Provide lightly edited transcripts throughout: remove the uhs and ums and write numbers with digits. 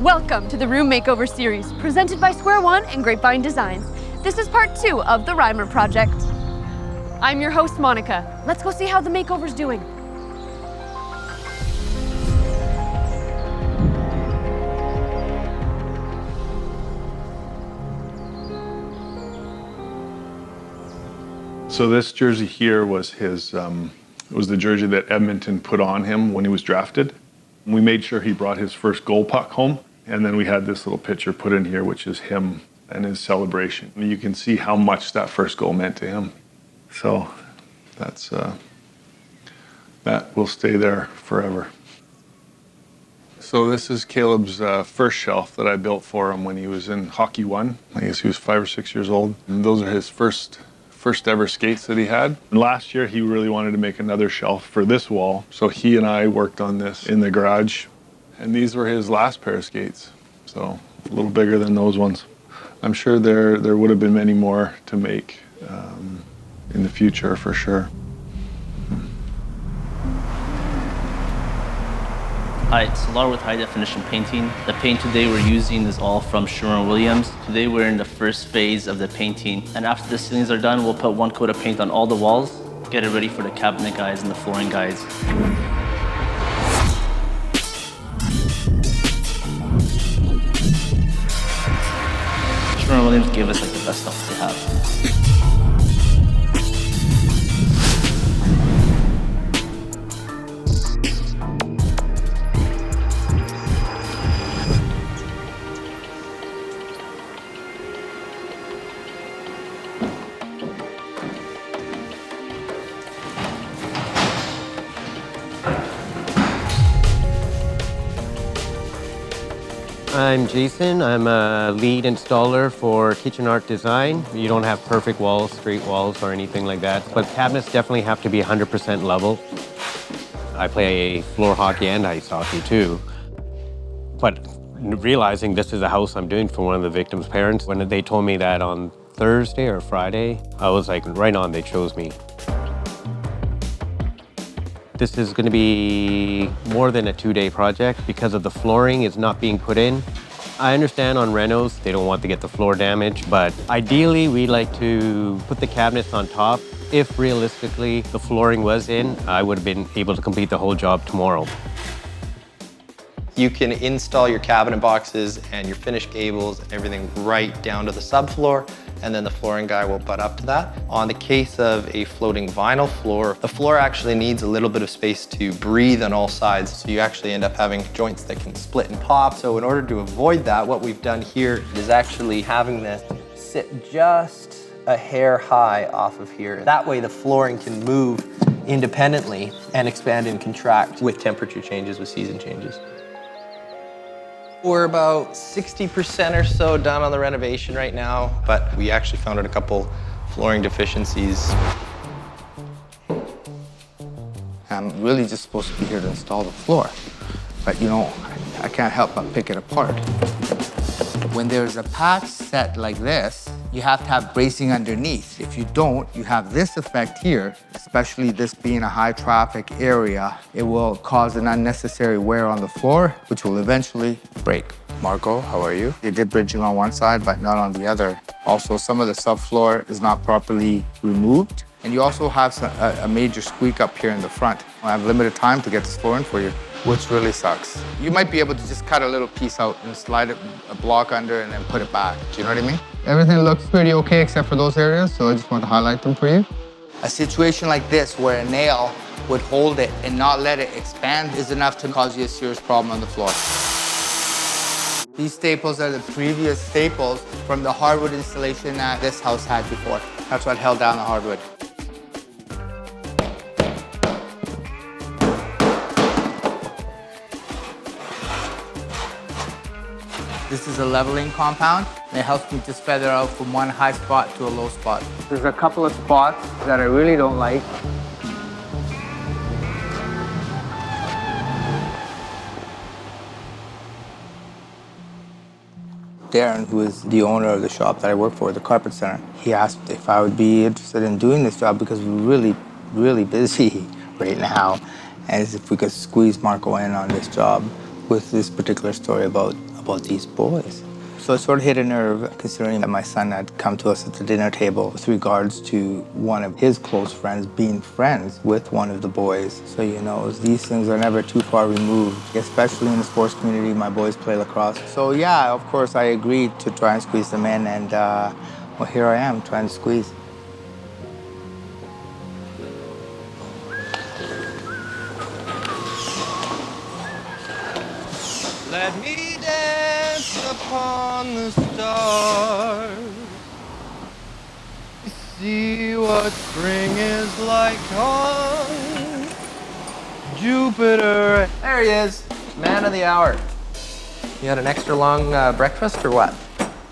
Welcome to the Room Makeover Series, presented by Square One and Grapevine Designs. This is part 2 of the Reimer project. I'm your host, Monica. Let's go see how the makeover's doing. So this jersey here was his, it was the jersey that Edmonton put on him when he was drafted. We made sure he brought his first goal puck home, and then we had this little picture put in here, which is him and his celebration. And you can see how much that first goal meant to him. So that's, that will stay there forever. So this is Caleb's first shelf that I built for him when he was in Hockey 1. I guess he was 5 or 6 years old. And those are his first ever skates that he had. And last year he really wanted to make another shelf for this wall, so he and I worked on this in the garage. And these were his last pair of skates, so a little bigger than those ones. I'm sure there would have been many more to make in the future for sure. Hi, it's Solar with high definition painting. The paint today we're using is all from Sherwin-Williams. Today we're in the first phase of the painting, and after the ceilings are done, we'll put one coat of paint on all the walls, get it ready for the cabinet guys and the flooring guys. Sherwin-Williams gave us like the best stuff they have. I'm Jason. I'm a lead installer for kitchen art design. You don't have perfect walls, straight walls, or anything like that, but cabinets definitely have to be 100% level. I play floor hockey and ice hockey too, but realizing this is a house I'm doing for one of the victims' parents, when they told me that on Thursday or Friday, I was like, right on, they chose me. This is going to be more than a 2-day project because of the flooring is not being put in. I understand on renos, they don't want to get the floor damaged, but ideally we like to put the cabinets on top. If realistically the flooring was in, I would have been able to complete the whole job tomorrow. You can install your cabinet boxes and your finished gables and everything right down to the subfloor, and then the flooring guy will butt up to that. On the case of a floating vinyl floor, the floor actually needs a little bit of space to breathe on all sides, so you actually end up having joints that can split and pop. So in order to avoid that, what we've done here is actually having this sit just a hair high off of here. That way the flooring can move independently and expand and contract with temperature changes, with season changes. We're about 60% or so done on the renovation right now, but we actually found out a couple flooring deficiencies. I'm really just supposed to be here to install the floor, but you know, I can't help but pick it apart. When there's a patch set like this, you have to have bracing underneath. If you don't, you have this effect here, especially this being a high traffic area. It will cause an unnecessary wear on the floor, which will eventually break. Marco, how are you? They did bridging on one side, but not on the other. Also, some of the subfloor is not properly removed. And you also have a major squeak up here in the front. I have limited time to get this floor in for you, which really sucks. You might be able to just cut a little piece out and slide it a block under and then put it back. Do you know what I mean? Everything looks pretty okay except for those areas, so I just want to highlight them for you. A situation like this where a nail would hold it and not let it expand is enough to cause you a serious problem on the floor. These staples are the previous staples from the hardwood installation that this house had before. That's what held down the hardwood. This is a leveling compound, and it helps me just feather out from one high spot to a low spot. There's a couple of spots that I really don't like. Darren, who is the owner of the shop that I work for, the Carpet Center, he asked if I would be interested in doing this job because we're really busy right now, and if we could squeeze Marco in on this job with this particular story about about these boys. So it sort of hit a nerve, considering that my son had come to us at the dinner table with regards to one of his close friends being friends with one of the boys. So, you know, these things are never too far removed, especially in the sports community. My boys play lacrosse. So, yeah, of course, I agreed to try and squeeze them in, and, well, here I am trying to squeeze. Let me dance upon the stars. See what spring is like on Jupiter. There he is, man of the hour. You had an extra long breakfast or what?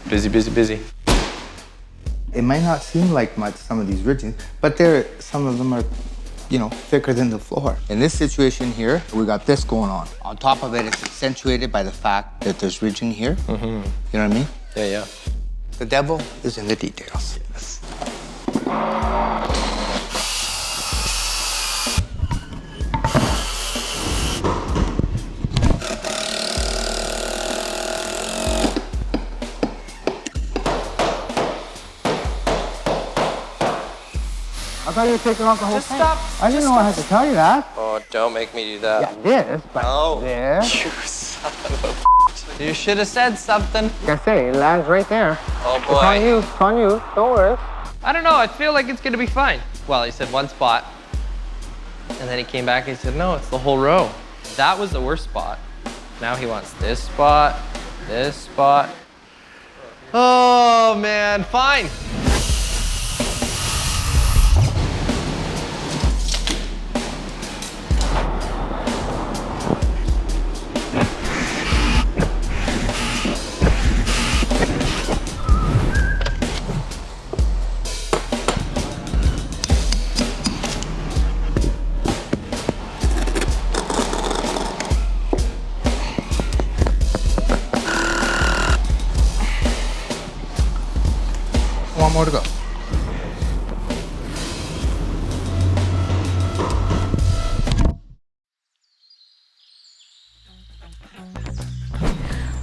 Busy, busy, busy. It might not seem like much, some of these ridgings, but some of them are, you know, thicker than the floor. In this situation here, we got this going on. On top of it, it's accentuated by the fact that there's ridging here. Mm-hmm. You know what I mean? Yeah, yeah. The devil is in the details. Yes. I thought you were taking off the whole thing. Stop. I didn't know I had to tell you that. Oh, don't make me do that. Yeah, this, but Oh. there. You son of a You should have said something. Like I say, it lands right there. Oh, It's on boy. you, it's on you. Don't worry. I don't know. I feel like it's going to be fine. Well, he said one spot. And then he came back and he said, no, it's the whole row. That was the worst spot. Now he wants this spot, this spot. Oh, man. Fine. One more to go.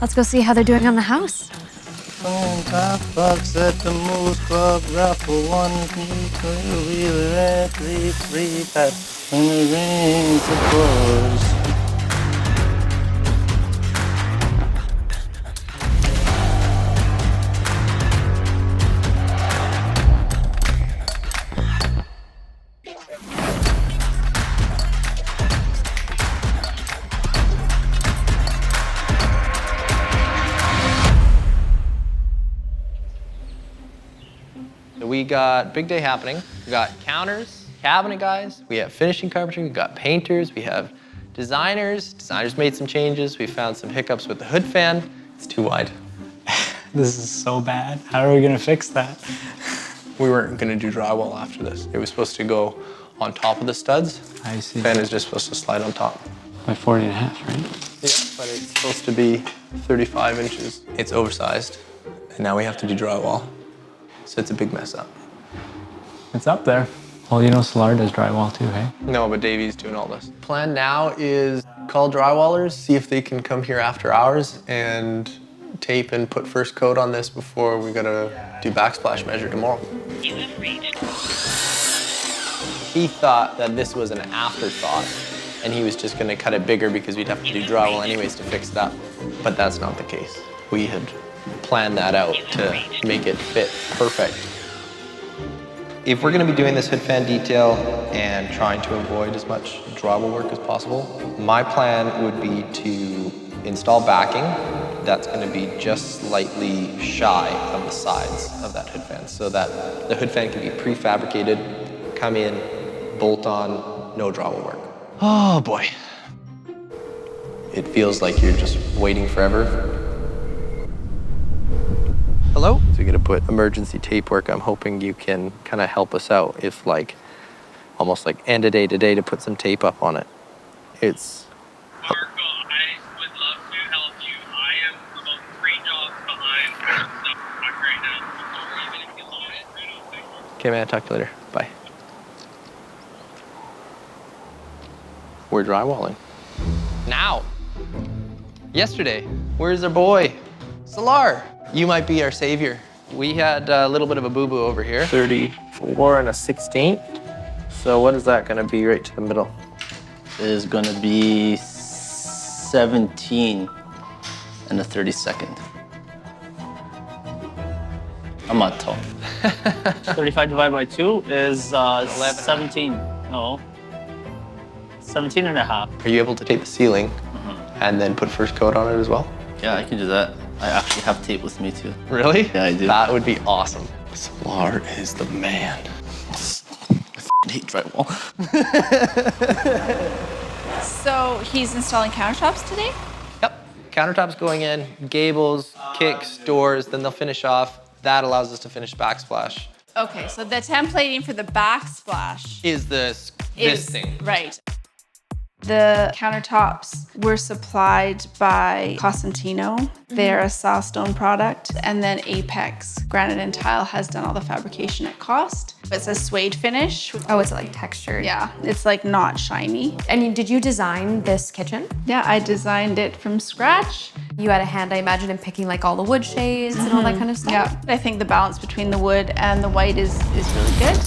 Let's go see how they're doing on the house. Box at the Moose Club, raffle 1, 2, 3, 3, pat, and the rings of course. We got big day happening. We got counters, cabinet guys, we have finishing carpentry, we got painters, we have designers. Designers made some changes. We found some hiccups with the hood fan. It's too wide. This is so bad. How are we gonna fix that? We weren't gonna do drywall after this. It was supposed to go on top of the studs. I see. Fan is just supposed to slide on top. By 40 and a half, right? Yeah, but it's supposed to be 35 inches. It's oversized, and now we have to do drywall. So it's a big mess up. It's up there. Well, you know Solar does drywall too, hey? No, but Davey's doing all this. Plan now is call drywallers, see if they can come here after hours and tape and put first coat on this before we gotta do backsplash measure tomorrow. He thought that this was an afterthought and he was just gonna cut it bigger because we'd have to do drywall anyways to fix it up. But that's not the case. We had planned that out to make it fit perfect. If we're gonna be doing this hood fan detail and trying to avoid as much drywall work as possible, my plan would be to install backing that's gonna be just slightly shy of the sides of that hood fan so that the hood fan can be prefabricated, come in, bolt on, no drywall work. Oh boy. It feels like you're just waiting forever. Hello? So you're gonna put emergency tape work. I'm hoping you can kind of help us out if almost like end of day today to put some tape up on it. It's... Marco, I would love to help you. I am about 3 jobs behind with stuff right now. Even if you load it. Okay, man, talk to you later. Bye. We're drywalling. Now. Yesterday, where's our boy? Salar, you might be our savior. We had a little bit of a boo-boo over here. 34 and a 16th. So what is that gonna be right to the middle? Is gonna be 17 and a 32nd. I'm not tall. 35 divided by 2 is 17. No. 17 and a half. Are you able to take the ceiling and then put first coat on it as well? Yeah, I can do that. I actually have tape with me too. Really? Yeah, I do. That would be awesome. Salar is the man. I hate drywall. So he's installing countertops today? Yep. Countertops going in, gables, kicks, doors, then they'll finish off. That allows us to finish backsplash. Okay, so the templating for the backsplash Is this thing. Right. The countertops were supplied by Cosentino. They're a Silestone product. And then Apex Granite and Tile has done all the fabrication at cost. It's a suede finish. Oh, it's like textured. Yeah, it's like not shiny. And did you design this kitchen? Yeah, I designed it from scratch. You had a hand, I imagine, in picking like all the wood shades and all that kind of stuff? Yeah, I think the balance between the wood and the white is really good.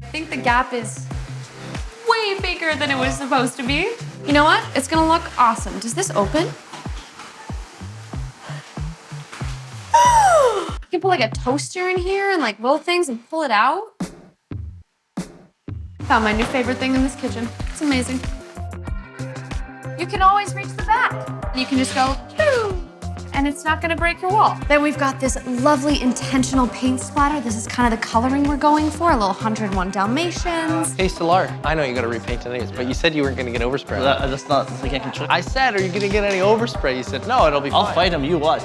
I think the gap is way bigger than it was supposed to be. You know what? It's gonna look awesome. Does this open? You can put like a toaster in here and like roll things and pull it out. Found my new favorite thing in this kitchen. It's amazing. You can always reach the back. You can just go, "Phew," and it's not gonna break your wall. Then we've got this lovely intentional paint splatter. This is kind of the coloring we're going for, a little 101 Dalmatians. Hey, Salar, I know you gotta repaint it anyways, but you said you weren't gonna get overspray. That's not, I can't control. I said, are you gonna get any overspray? You said, no, it'll be fine. I'll fight him, you watch.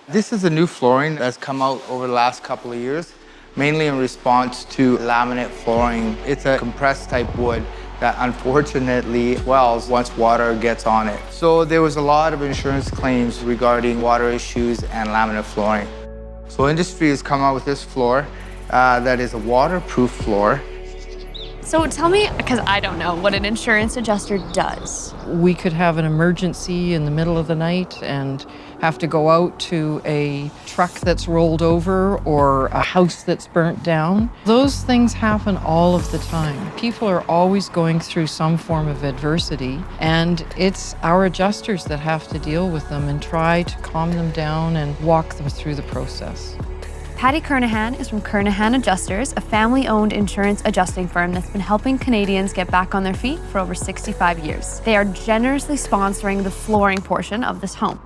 This is a new flooring that's come out over the last couple of years, mainly in response to laminate flooring. It's a compressed type wood that unfortunately swells once water gets on it. So there was a lot of insurance claims regarding water issues and laminate flooring. So industry has come out with this floor that is a waterproof floor. So tell me, because I don't know what an insurance adjuster does. We could have an emergency in the middle of the night and have to go out to a truck that's rolled over or a house that's burnt down. Those things happen all of the time. People are always going through some form of adversity, and it's our adjusters that have to deal with them and try to calm them down and walk them through the process. Patty Kernaghan is from Kernaghan Adjusters, a family-owned insurance adjusting firm that's been helping Canadians get back on their feet for over 65 years. They are generously sponsoring the flooring portion of this home.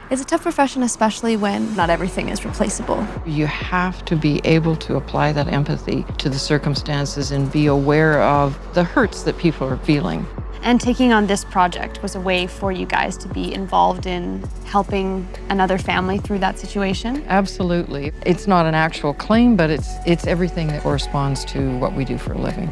It's a tough profession, especially when not everything is replaceable. You have to be able to apply that empathy to the circumstances and be aware of the hurts that people are feeling. And taking on this project was a way for you guys to be involved in helping another family through that situation? Absolutely. It's not an actual claim, but it's everything that corresponds to what we do for a living.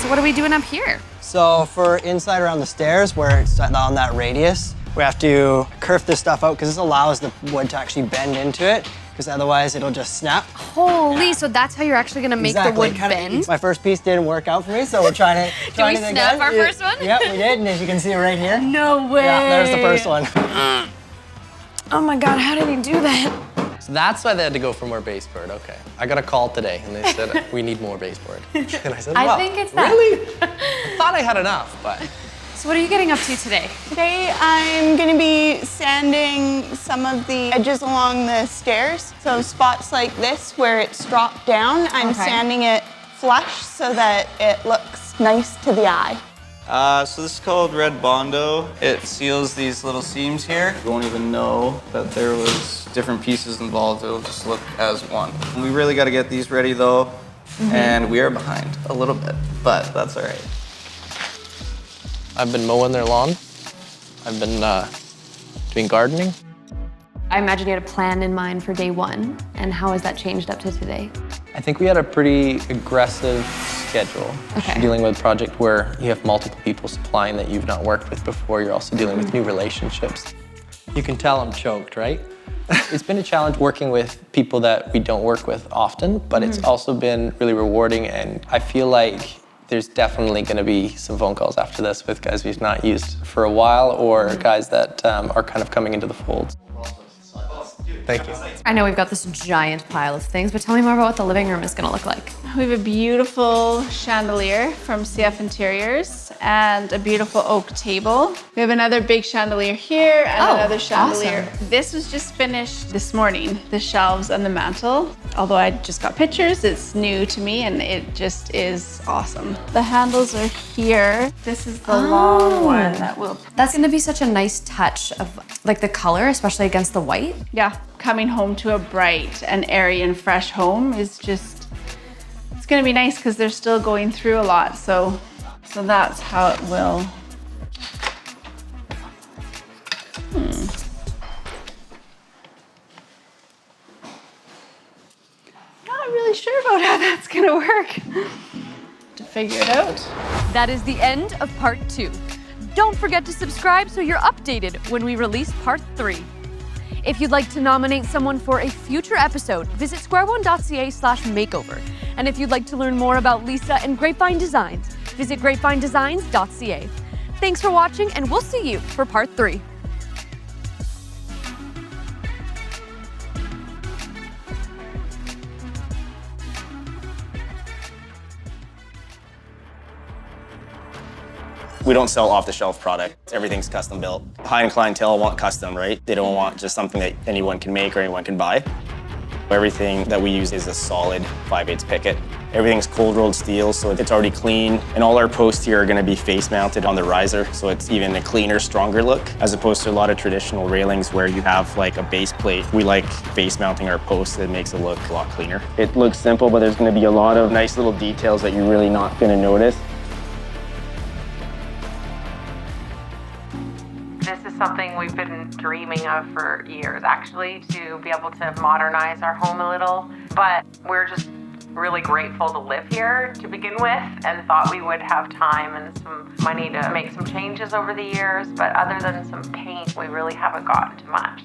So what are we doing up here? So for inside around the stairs where it's on that radius, we have to kerf this stuff out because this allows the wood to actually bend into it, because otherwise it'll just snap. Holy, so that's how you're actually gonna make the wood bend? My first piece didn't work out for me, so we're trying to Did we snap our first one? Yep, we did, and as you can see right here. No way. Yeah, there's the first one. Oh my God, how did he do that? So that's why they had to go for more baseboard. Okay. I got a call today and they said, we need more baseboard. And I said, well, I think it's that. Really? I thought I had enough, but. So what are you getting up to today? Today I'm going to be sanding some of the edges along the stairs. So spots like this where it's dropped down, I'm sanding it flush so that it looks nice to the eye. So this is called Red Bondo. It seals these little seams here. You won't even know that there was different pieces involved. It'll just look as one. We really got to get these ready though, and we are behind a little bit, but that's all right. I've been mowing their lawn. I've been doing gardening. I imagine you had a plan in mind for day one, and how has that changed up to today? I think we had a pretty aggressive schedule. Okay. You're dealing with a project where you have multiple people supplying that you've not worked with before. You're also dealing with new relationships. You can tell I'm choked, right? It's been a challenge working with people that we don't work with often, but it's also been really rewarding, and I feel like there's definitely going to be some phone calls after this with guys we've not used for a while, or guys that are kind of coming into the fold. Thank you. I know we've got this giant pile of things, but tell me more about what the living room is going to look like. We have a beautiful chandelier from CF Interiors and a beautiful oak table. We have another big chandelier here and another chandelier. Awesome. This was just finished this morning, the shelves and the mantle. Although I just got pictures, it's new to me and it just is awesome. The handles are here. This is the long one that will... That's going to be such a nice touch of like the color, especially against the white. Yeah, coming home to a bright and airy and fresh home is just, it's gonna be nice because they're still going through a lot. So that's how it will. Not really sure about how that's gonna work. To figure it out. That is the end of part 2. Don't forget to subscribe so you're updated when we release part 3. If you'd like to nominate someone for a future episode, visit squareone.ca/makeover. And if you'd like to learn more about Lisa and Grapevine Designs, visit grapevinedesigns.ca. Thanks for watching, and we'll see you for part 3. We don't sell off-the-shelf product. Everything's custom built. High-end clientele want custom, right? They don't want just something that anyone can make or anyone can buy. Everything that we use is a solid 5/8 picket. Everything's cold rolled steel, so it's already clean. And all our posts here are gonna be face mounted on the riser, so it's even a cleaner, stronger look, as opposed to a lot of traditional railings where you have like a base plate. We like face mounting our posts. It makes it look a lot cleaner. It looks simple, but there's gonna be a lot of nice little details that you're really not gonna notice. This is something we've been dreaming of for years, actually, to be able to modernize our home a little. But we're just really grateful to live here to begin with, and thought we would have time and some money to make some changes over the years. But other than some paint, we really haven't gotten to much.